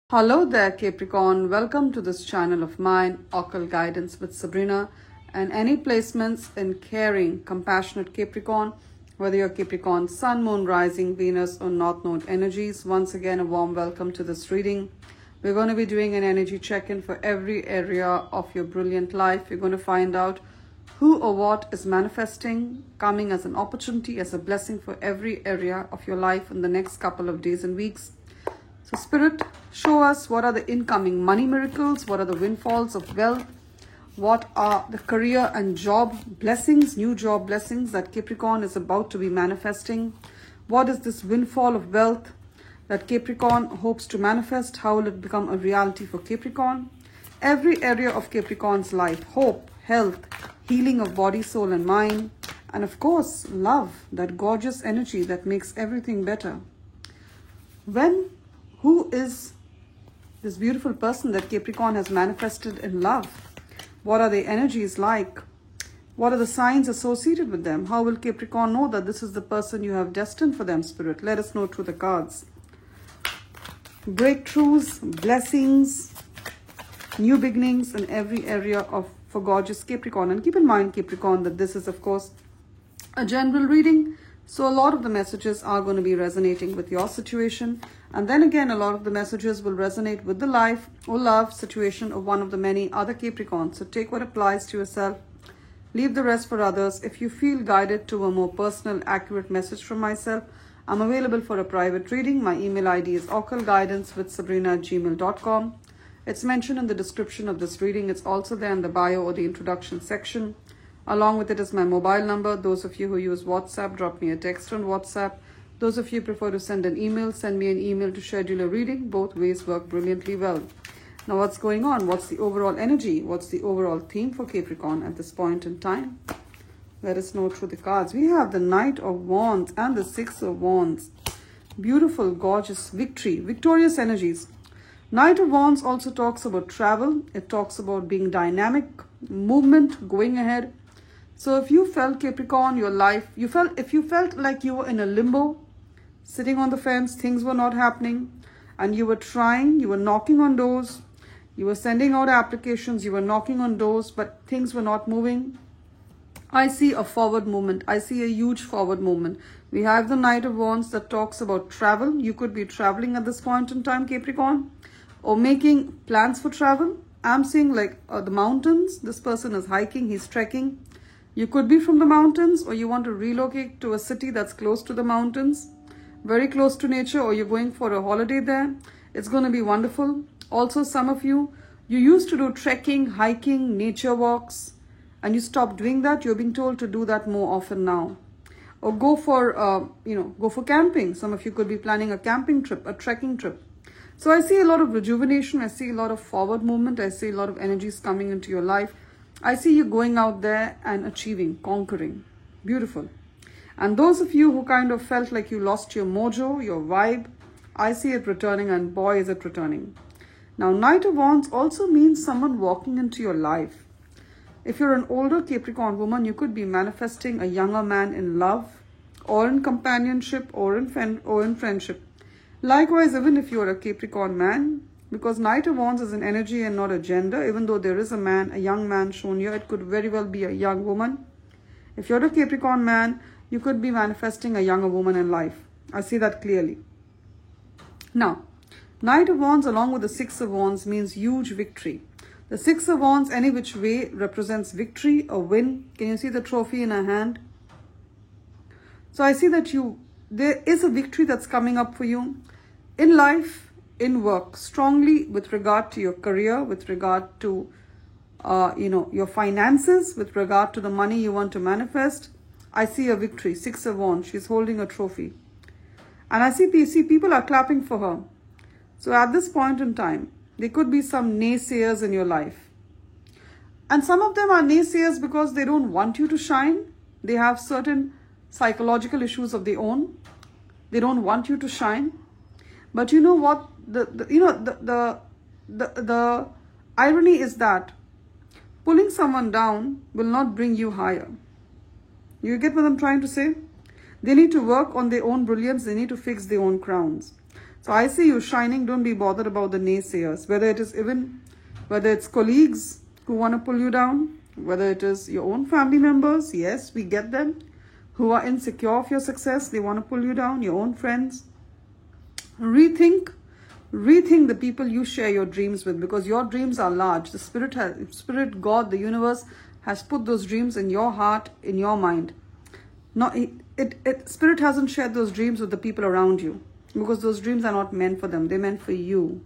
Hello there, Capricorn. Welcome to this channel of mine, Occult Guidance with Sabrina. And any placements in caring, compassionate Capricorn, whether you're Capricorn, Sun, Moon, Rising, Venus, or North Node energies, once again, a warm welcome to this reading. We're going to be doing an energy check-in for every area of your brilliant life. We're going to find out who or what is manifesting, coming as an opportunity, as a blessing for every area of your life in the next couple of days and weeks. So Spirit, show us what are the incoming money miracles, what are the windfalls of wealth, what are the career and job blessings, new job blessings that Capricorn is about to be manifesting. What is this windfall of wealth that Capricorn hopes to manifest? How will it become a reality for Capricorn? Every area of Capricorn's life, hope, health, healing of body, soul and mind, and of course, love, that gorgeous energy that makes everything better. Who is this beautiful person that Capricorn has manifested in love? What are the energies like? What are the signs associated with them? How will Capricorn know that this is the person you have destined for them, Spirit? Let us know through the cards. Breakthroughs, blessings, new beginnings in every area for gorgeous Capricorn. And keep in mind, Capricorn, that this is, of course, a general reading. So a lot of the messages are going to be resonating with your situation. And then again, a lot of the messages will resonate with the life or love situation of one of the many other Capricorns. So take what applies to yourself. Leave the rest for others. If you feel guided to a more personal, accurate message from myself, I'm available for a private reading. My email ID is occultguidancewithsabrina@gmail.com. It's mentioned in the description of this reading. It's also there in the bio or the introduction section. Along with it is my mobile number. Those of you who use WhatsApp, drop me a text on WhatsApp. Those of you prefer to send an email, send me an email to schedule a reading. Both ways work brilliantly well. Now, what's going on? What's the overall energy? What's the overall theme for Capricorn at this point in time? Let us know through the cards. We have the Knight of Wands and the Six of Wands. Beautiful, gorgeous victory, victorious energies. Knight of Wands also talks about travel. It talks about being dynamic, movement, going ahead. So if you felt, Capricorn, your life, if you felt like you were in a limbo, sitting on the fence, things were not happening, and you were trying, you were knocking on doors, you were sending out applications, you were knocking on doors, but things were not moving, I see a forward movement. I see a huge forward movement. We have the Knight of Wands that talks about travel. You could be traveling at this point in time, Capricorn, or making plans for travel. I'm seeing like the mountains. This person is hiking, he's trekking. You could be from the mountains, or you want to relocate to a city that's close to the mountains, very close to nature, or you're going for a holiday there. It's going to be wonderful. Also, some of you used to do trekking, hiking, nature walks, and you stopped doing that. You're being told to do that more often now. Or go for, go for camping. Some of you could be planning a camping trip, a trekking trip. So I see a lot of rejuvenation. I see a lot of forward movement. I see a lot of energies coming into your life. I see you going out there and achieving, conquering. Beautiful. And those of you who kind of felt like you lost your mojo, your vibe, I see it returning, and boy, is it returning. Now, Knight of Wands also means someone walking into your life. If you're an older Capricorn woman, you could be manifesting a younger man in love, or in companionship, or in friendship. Likewise, even if you're a Capricorn man, because Knight of Wands is an energy and not a gender, even though there is a man, a young man shown here, it could very well be a young woman. If you're a Capricorn man, you could be manifesting a younger woman in life. I see that clearly. Now, Knight of Wands along with the Six of Wands means huge victory. The Six of Wands, any which way, represents victory, a win. Can you see the trophy in her hand? So I see that there is a victory that's coming up for you in life, in work, strongly with regard to your career, with regard to, your finances, with regard to the money you want to manifest. I see a victory, Six of Wands. She's holding a trophy. And I see people are clapping for her. So at this point in time, there could be some naysayers in your life. And some of them are naysayers because they don't want you to shine. They have certain psychological issues of their own. They don't want you to shine. But you know what? The irony is that pulling someone down will not bring you higher. You get what I'm trying to say? They need to work on their own brilliance. They need to fix their own crowns. So I see you shining. Don't be bothered about the naysayers, whether it's colleagues who want to pull you down, whether it is your own family members. Yes, we get them, who are insecure of your success. They want to pull you down, your own friends. Rethink the people you share your dreams with, because your dreams are large. The spirit, God, the universe has put those dreams in your heart, in your mind. Spirit hasn't shared those dreams with the people around you, because those dreams are not meant for them. They're meant for you.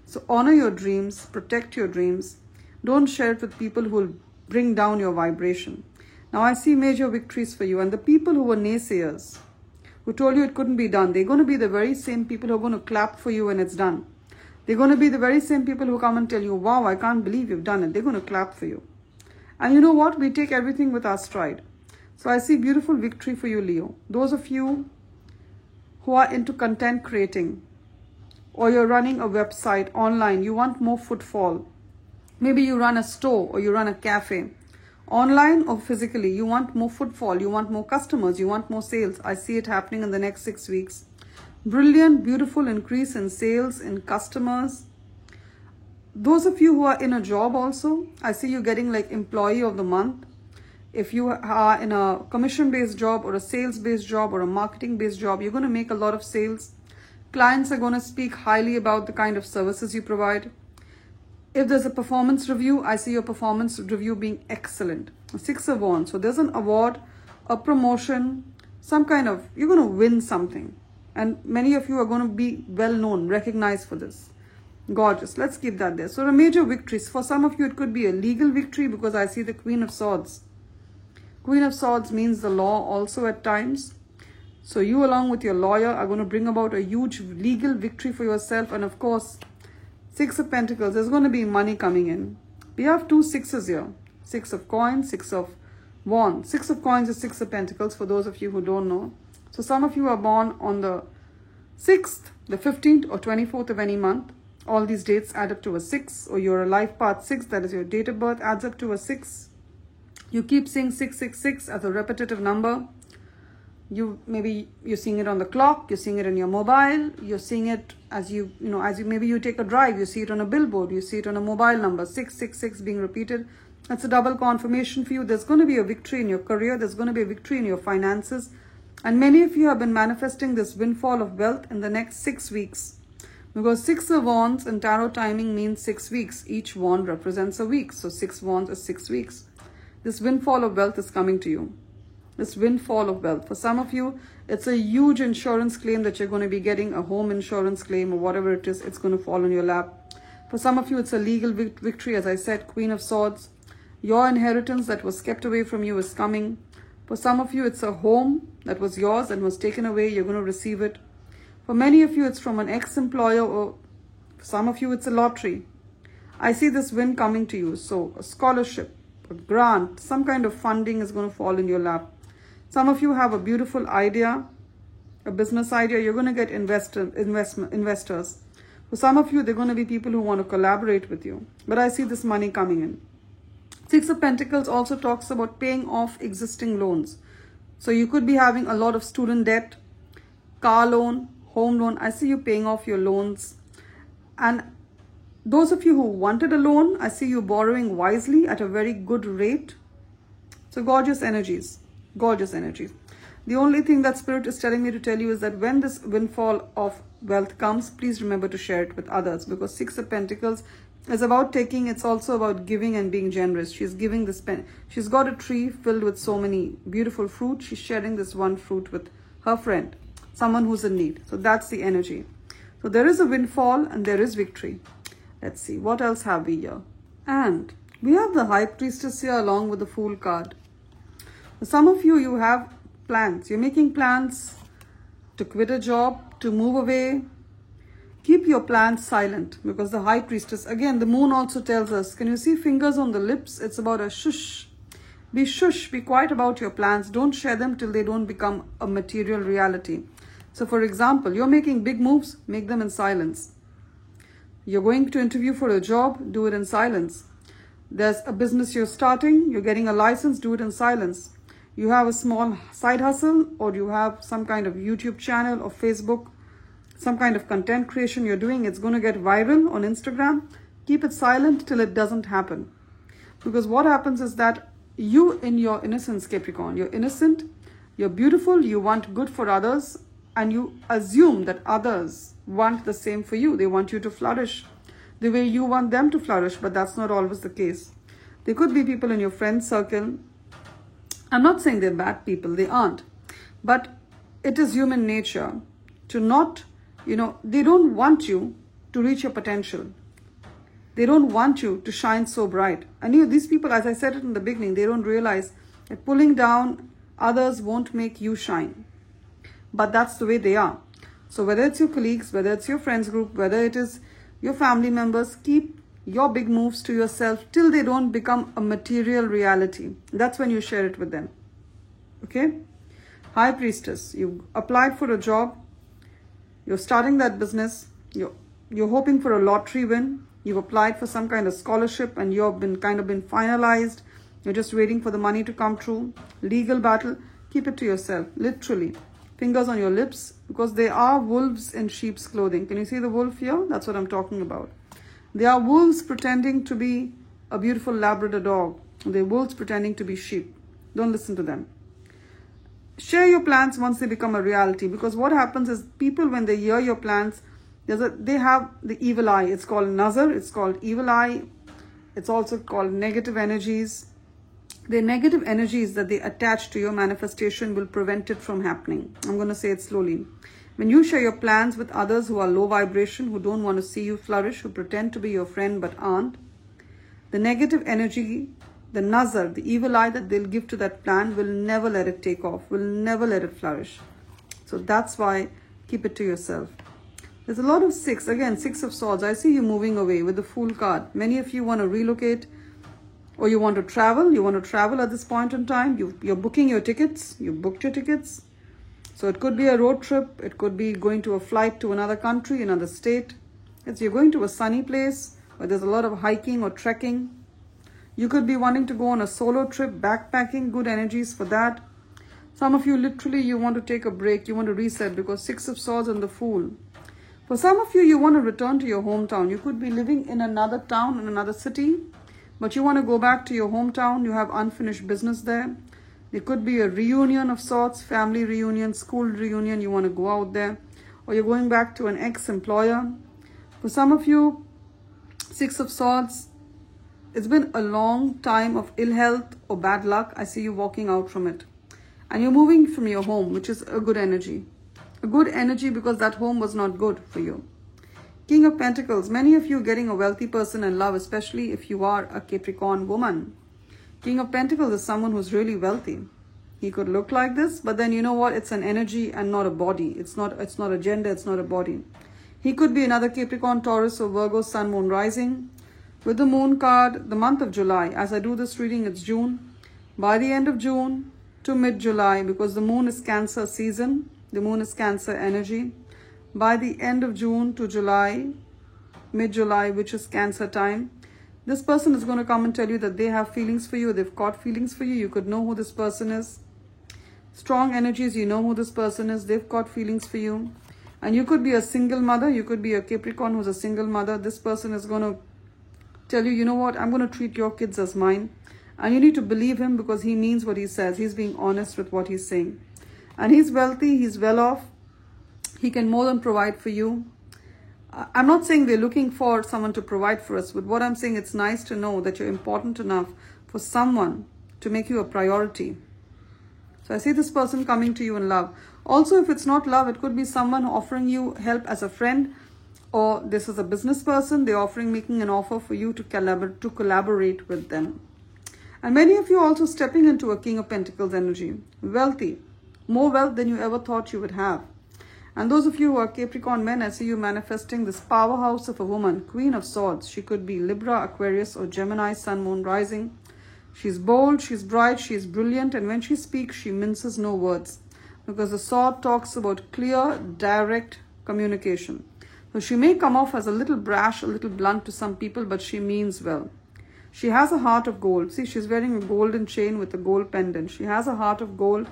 So honor your dreams, protect your dreams. Don't share it with people who will bring down your vibration. Now I see major victories for you, and the people who were naysayers, who told you it couldn't be done, they're going to be the very same people who are going to clap for you when it's done. They're going to be the very same people who come and tell you, wow, I can't believe you've done it. They're going to clap for you. And you know what? We take everything with our stride. So I see beautiful victory for you, Leo. Those of you who are into content creating, or you're running a website online, you want more footfall. Maybe you run a store or you run a cafe. Online or physically, you want more footfall, you want more customers, you want more sales. I see it happening in the next 6 weeks. Brilliant, beautiful increase in sales, in customers. Those of you who are in a job also, I see you getting like employee of the month. If you are in a commission-based job or a sales-based job or a marketing-based job, you're going to make a lot of sales. Clients are going to speak highly about the kind of services you provide. If there's a performance review, I see your performance review being excellent. 6 of Wands. So there's an award, a promotion, some kind of, you're going to win something. And many of you are going to be well known, recognized for this. Gorgeous. Let's keep that there. So the major victories. For some of you, it could be a legal victory, because I see the Queen of Swords. Queen of Swords means the law also at times. So you along with your lawyer are going to bring about a huge legal victory for yourself. And of course, 6 of Pentacles, there's going to be money coming in. We have 2 6s here. 6 of Coins, 6 of Wands. 6 of Coins is 6 of Pentacles for those of you who don't know. So some of you are born on the 6th, the 15th or 24th of any month. All these dates add up to a 6, or you're a life path 6, that is your date of birth, adds up to a 6. You keep seeing 666 as a repetitive number. Maybe you're seeing it on the clock, you're seeing it in your mobile, you're seeing it as maybe you take a drive, you see it on a billboard, you see it on a mobile number, 666 being repeated. That's a double confirmation for you. There's going to be a victory in your career, there's going to be a victory in your finances. And many of you have been manifesting this windfall of wealth in the next 6 weeks. Because 6 of Wands in tarot timing means 6 weeks. Each wand represents a week. So 6 wands is 6 weeks. This windfall of wealth is coming to you. This windfall of wealth. For some of you, it's a huge insurance claim that you're going to be getting, a home insurance claim or whatever it is. It's going to fall on your lap. For some of you, it's a legal victory. As I said, Queen of Swords. Your inheritance that was kept away from you is coming. For some of you, it's a home that was yours and was taken away. You're going to receive it. For many of you, it's from an ex-employer, or for some of you, it's a lottery. I see this win coming to you. So a scholarship, a grant, some kind of funding is going to fall in your lap. Some of you have a beautiful idea, a business idea. You're going to get investors. For some of you, they're going to be people who want to collaborate with you. But I see this money coming in. 6 of Pentacles also talks about paying off existing loans. So you could be having a lot of student debt, car loan, home loan. I see you paying off your loans. And those of you who wanted a loan, I see you borrowing wisely at a very good rate. So gorgeous energies. Gorgeous energies. The only thing that Spirit is telling me to tell you is that when this windfall of wealth comes, please remember to share it with others, because 6 of Pentacles is about taking. It's also about giving and being generous. She's giving this she's got a tree filled with so many beautiful fruit. She's sharing this one fruit with her friend, someone who's in need. So that's the energy. So there is a windfall and there is victory. Let's see, what else have we here? And we have the High Priestess here along with the Fool card. For some of you, you have plans. You're making plans to quit a job, to move away. Keep your plans silent, because the High Priestess, again, the moon also tells us, can you see fingers on the lips? It's about a shush. Be quiet about your plans. Don't share them till they don't become a material reality. So for example, you're making big moves, make them in silence. You're going to interview for a job, do it in silence. There's a business you're starting, you're getting a license, do it in silence. You have a small side hustle, or you have some kind of YouTube channel or Facebook some kind of content creation you're doing, it's going to get viral on Instagram. Keep it silent till it doesn't happen. Because what happens is that you, in your innocence, Capricorn, you're innocent, you're beautiful, you want good for others, and you assume that others want the same for you. They want you to flourish the way you want them to flourish, but that's not always the case. There could be people in your friend circle. I'm not saying they're bad people, they aren't. But it is human nature to not, they don't want you to reach your potential. They don't want you to shine so bright. And these people, as I said it in the beginning, they don't realize that pulling down others won't make you shine. But that's the way they are. So whether it's your colleagues, whether it's your friends group, whether it is your family members, keep your big moves to yourself till they don't become a material reality. That's when you share it with them. Okay? High Priestess, you applied for a job, you're starting that business, you're hoping for a lottery win, you've applied for some kind of scholarship and you've been finalized, you're just waiting for the money to come true. Legal battle, keep it to yourself, literally. Fingers on your lips, because they are wolves in sheep's clothing. Can you see the wolf here? That's what I'm talking about. They are wolves pretending to be a beautiful Labrador dog. They're wolves pretending to be sheep. Don't listen to them. Share your plans once they become a reality, because what happens is people, when they hear your plans, they have the evil eye. It's called Nazar. It's called evil eye. It's also called negative energies. The negative energies that they attach to your manifestation will prevent it from happening. I'm going to say it slowly. When you share your plans with others who are low vibration, who don't want to see you flourish, who pretend to be your friend but aren't, the negative energy, the nazar, the evil eye that they'll give to that plan will never let it take off, will never let it flourish. So that's why keep it to yourself. There's a lot of six. Again, Six of Swords. I see you moving away with the Fool card. Many of you want to relocate, or you want to travel. You want to travel at this point in time. You're booking your tickets. You booked your tickets. So it could be a road trip. It could be going to a flight to another country, another state. You're going to a sunny place where there's a lot of hiking or trekking. You could be wanting to go on a solo trip, backpacking, good energies for that. Some of you, literally, you want to take a break. You want to reset, because Six of Swords and the Fool. For some of you, you want to return to your hometown. You could be living in another town, in another city, but you want to go back to your hometown. You have unfinished business there. There could be a reunion of sorts, family reunion, school reunion. You want to go out there, or you're going back to an ex-employer. For some of you, Six of Swords, it's been a long time of ill health or bad luck. I see you walking out from it. And you're moving from your home, which is a good energy. A good energy, because that home was not good for you. King of Pentacles, many of you getting a wealthy person in love, especially if you are a Capricorn woman. King of Pentacles is someone who's really wealthy. He could look like this, but then you know what? It's an energy and not a body. It's not a gender, it's not a body. He could be another Capricorn, Taurus, or Virgo, Sun, Moon, Rising. With the Moon card, the month of July. As I do this reading, it's June. By the end of June to mid-July, because the Moon is Cancer season. The Moon is Cancer energy. By the end of June to July, mid-July, which is Cancer time, this person is going to come and tell you that they have feelings for you. They've got feelings for you. You could know who this person is. Strong energies, you know who this person is. They've got feelings for you. And you could be a single mother. You could be a Capricorn who's a single mother. This person is going to tell you, you know what, I'm going to treat your kids as mine. And you need to believe him, because he means what he says. He's being honest with what he's saying. And he's wealthy, he's well off. He can more than provide for you. I'm not saying we're looking for someone to provide for us, but what I'm saying, it's nice to know that you're important enough for someone to make you a priority. So I see this person coming to you in love. Also, if it's not love, it could be someone offering you help as a friend, or this is a business person. They're making an offer for you to collaborate with them. And many of you are also stepping into a King of Pentacles energy. Wealthy. More wealth than you ever thought you would have. And those of you who are Capricorn men, I see you manifesting this powerhouse of a woman, Queen of Swords. She could be Libra, Aquarius, or Gemini, Sun, Moon, Rising. She's bold, she's bright, she's brilliant, and when she speaks, she minces no words. Because the sword talks about clear, direct communication. So she may come off as a little brash, a little blunt to some people, but she means well. She has a heart of gold. See, she's wearing a golden chain with a gold pendant. She has a heart of gold.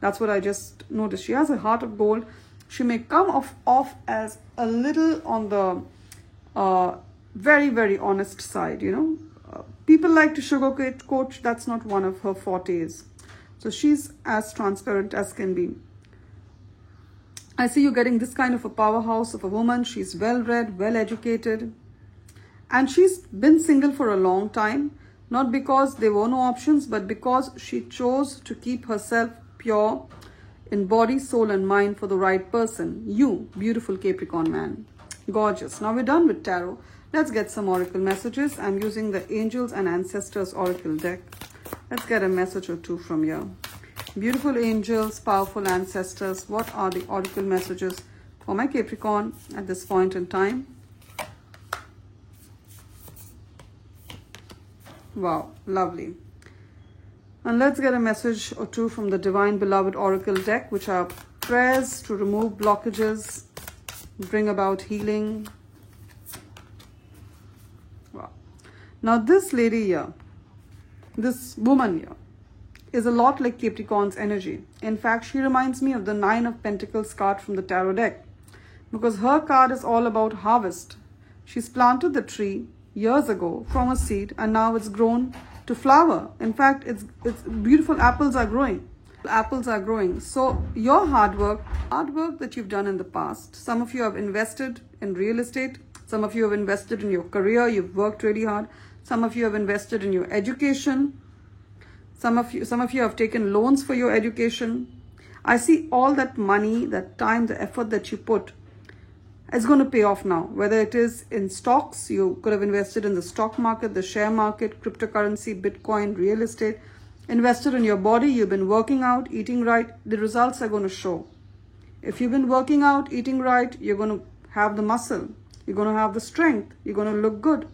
That's what I just noticed. She has a heart of gold. She may come off as a little on the very, very honest side, you know. People like to sugarcoat, coach. That's not one of her fortes. So she's as transparent as can be. I see you getting this kind of a powerhouse of a woman. She's well-read, well-educated. And she's been single for a long time. Not because there were no options, but because she chose to keep herself pure in body, soul, and mind for the right person. You, beautiful Capricorn man. Gorgeous. Now we're done with tarot. Let's get some oracle messages. I'm using the Angels and Ancestors Oracle deck. Let's get a message or two from you. Beautiful angels, powerful ancestors, what are the oracle messages for my Capricorn at this point in time? Wow, lovely. And let's get a message or two from the Divine Beloved Oracle deck, which are prayers to remove blockages, bring about healing. Wow. Now this lady here, this woman here, is a lot like Capricorn's energy. In fact, she reminds me of the Nine of Pentacles card from the tarot deck, because her card is all about harvest. She's planted the tree years ago from a seed, and now it's grown to flower. In fact, it's beautiful apples are growing. Apples are growing. So your hard work that you've done in the past, some of you have invested in real estate, some of you have invested in your career, you've worked really hard, some of you have invested in your education, some of you have taken loans for your education. I see all that money, that time, the effort that you put is going to pay off now. Whether it is in stocks, you could have invested in the stock market, the share market, cryptocurrency, Bitcoin, real estate, invested in your body, you've been working out, eating right, the results are going to show. If you've been working out, eating right, you're going to have the muscle, you're going to have the strength, you're going to look good.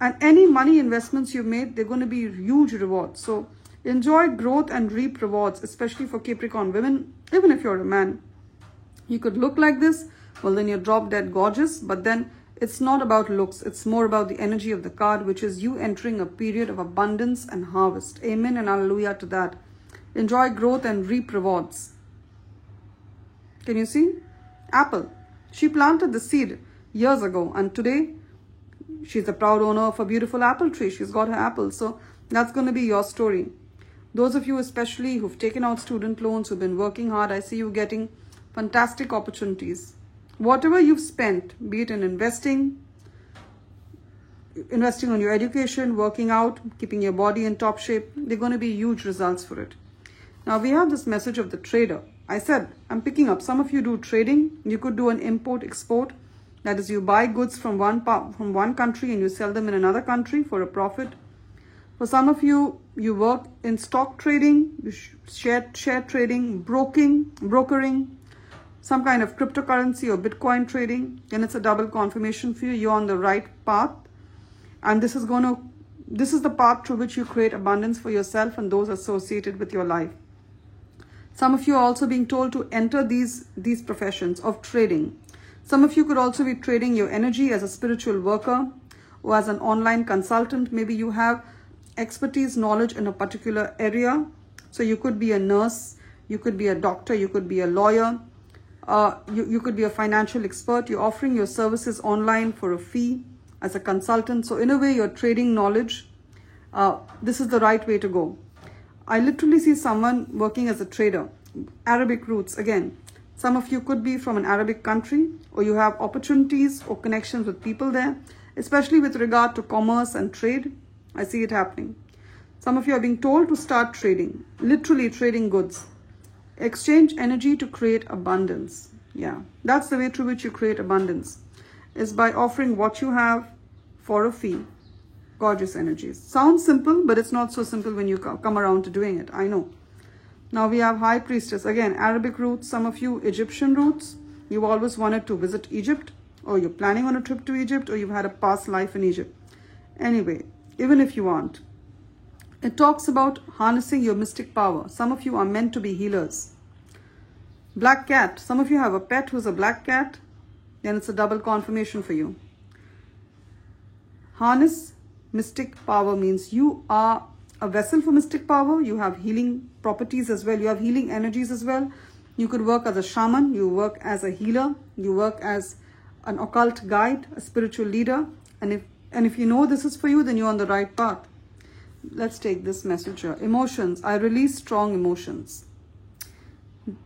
And any money investments you've made, they're going to be huge rewards. So enjoy growth and reap rewards, especially for Capricorn women. Even if you're a man, you could look like this, well then you're drop dead gorgeous, but then it's not about looks, it's more about the energy of the card, which is you entering a period of abundance and harvest. Amen and hallelujah to that. Enjoy growth and reap rewards. Can you see? Apple. She planted the seed years ago, and today she's a proud owner of a beautiful apple tree. She's got her apples. So that's going to be your story. Those of you especially who've taken out student loans, who've been working hard, I see you getting fantastic opportunities. Whatever you've spent, be it in investing on your education, working out, keeping your body in top shape, they're going to be huge results for it. Now we have this message of the trader. I said, I'm picking up, some of you do trading. You could do an import-export. That is, you buy goods from one country and you sell them in another country for a profit. For some of you, you work in stock trading, share trading, brokering, some kind of cryptocurrency or Bitcoin trading. Then it's a double confirmation for you. You're on the right path. And this is the path through which you create abundance for yourself and those associated with your life. Some of you are also being told to enter these professions of trading. Some of you could also be trading your energy as a spiritual worker or as an online consultant. Maybe you have expertise, knowledge in a particular area. So you could be a nurse, you could be a doctor, you could be a lawyer, you could be a financial expert. You're offering your services online for a fee as a consultant. So in a way, you're trading knowledge. This is the right way to go. I literally see someone working as a trader. Arabic roots again. Some of you could be from an Arabic country, or you have opportunities or connections with people there, especially with regard to commerce and trade. I see it happening. Some of you are being told to start trading, literally trading goods. Exchange energy to create abundance. Yeah, that's the way through which you create abundance, is by offering what you have for a fee. Gorgeous energies. Sounds simple, but it's not so simple when you come around to doing it. I know. Now we have High Priestess. Again, Arabic roots. Some of you Egyptian roots. You've always wanted to visit Egypt, or you're planning on a trip to Egypt, or you've had a past life in Egypt. Anyway, even if you aren't, it talks about harnessing your mystic power. Some of you are meant to be healers. Black cat. Some of you have a pet who's a black cat. Then it's a double confirmation for you. Harness mystic power means you are a vessel for mystic power. You have healing properties as well. You have healing energies as well. You could work as a shaman, you work as a healer, you work as an occult guide, a spiritual leader. And if you know this is for you, then you're on the right path. Let's take this message here. Emotions. I release strong emotions.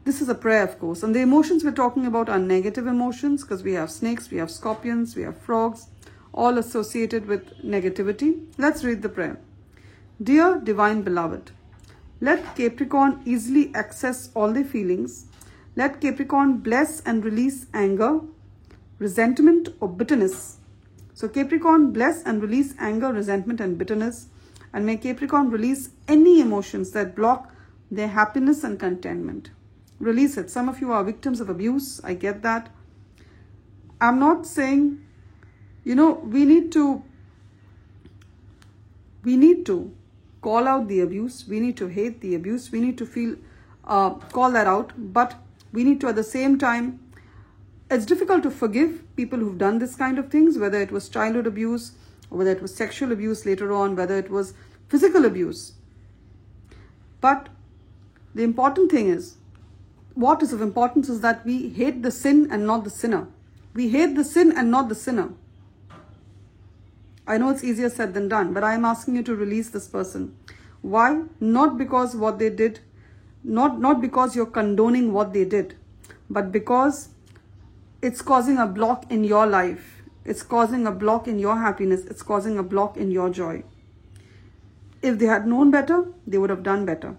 This is a prayer, of course. And the emotions we're talking about are negative emotions, because we have snakes, we have scorpions, we have frogs, all associated with negativity. Let's read the prayer. Dear Divine Beloved, let Capricorn easily access all their feelings. Let Capricorn bless and release anger, resentment, or bitterness. So Capricorn bless and release anger, resentment, and bitterness. And may Capricorn release any emotions that block their happiness and contentment. Release it. Some of you are victims of abuse. I get that. I'm not saying, we need to call out the abuse. We need to hate the abuse. We need to call that out. But we need to, at the same time, it's difficult to forgive people who've done this kind of things, whether it was childhood abuse, or whether it was sexual abuse later on, whether it was physical abuse. But the important thing is, what is of importance is that we hate the sin and not the sinner. We hate the sin and not the sinner. I know it's easier said than done, but I am asking you to release this person. Why? Not because what they did, not because you're condoning what they did, but because it's causing a block in your life. It's causing a block in your happiness. It's causing a block in your joy. If they had known better, they would have done better.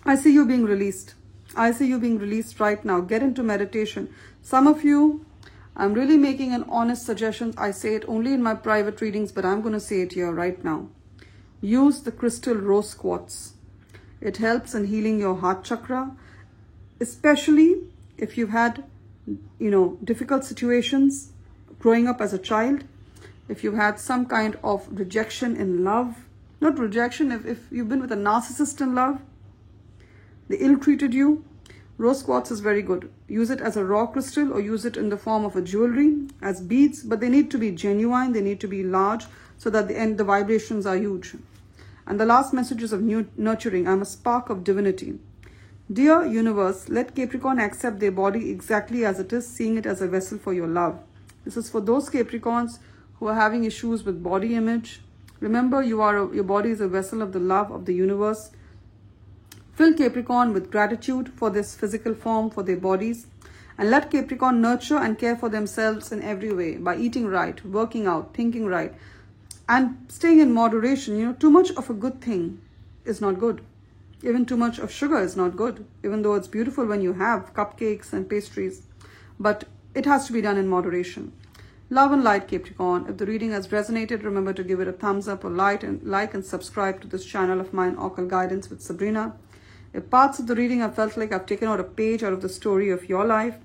I see you being released. I see you being released right now. Get into meditation. Some of you, I'm really making an honest suggestion. I say it only in my private readings, but I'm going to say it here right now. Use the crystal rose quartz. It helps in healing your heart chakra, especially if you've had, difficult situations growing up as a child. If you've had some kind of rejection in love, not rejection, if you've been with a narcissist in love, they ill-treated you, rose quartz is very good. Use it as a raw crystal or use it in the form of a jewelry, as beads, but they need to be genuine, they need to be large, so that the vibrations are huge. And the last message is of nurturing. I'm a spark of divinity. Dear universe, let Capricorn accept their body exactly as it is, seeing it as a vessel for your love. This is for those Capricorns who are having issues with body image. Remember, your body is a vessel of the love of the universe. Fill Capricorn with gratitude for this physical form, for their bodies. And let Capricorn nurture and care for themselves in every way by eating right, working out, thinking right, and staying in moderation. Too much of a good thing is not good. Even too much of sugar is not good, even though it's beautiful when you have cupcakes and pastries. But it has to be done in moderation. Love and light, Capricorn. If the reading has resonated, remember to give it a thumbs up or like and subscribe to this channel of mine, Occult Guidance with Sabrina. If parts of the reading I felt like I've taken out a page out of the story of your life,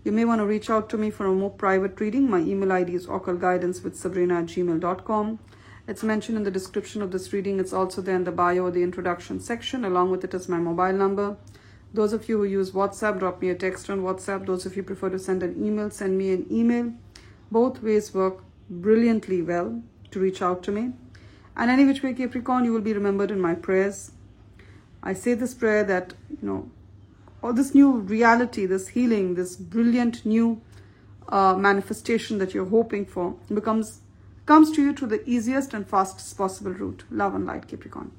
you may want to reach out to me for a more private reading. My email ID is occultguidancewithsabrina@gmail.com. It's mentioned in the description of this reading. It's also there in the bio or the introduction section. Along with it is my mobile number. Those of you who use WhatsApp, drop me a text on WhatsApp. Those of you prefer to send an email, send me an email. Both ways work brilliantly well to reach out to me. And any which way, Capricorn, you will be remembered in my prayers. I say this prayer that, all this new reality, this healing, this brilliant new manifestation that you're hoping for comes to you through the easiest and fastest possible route. Love and light, Capricorn.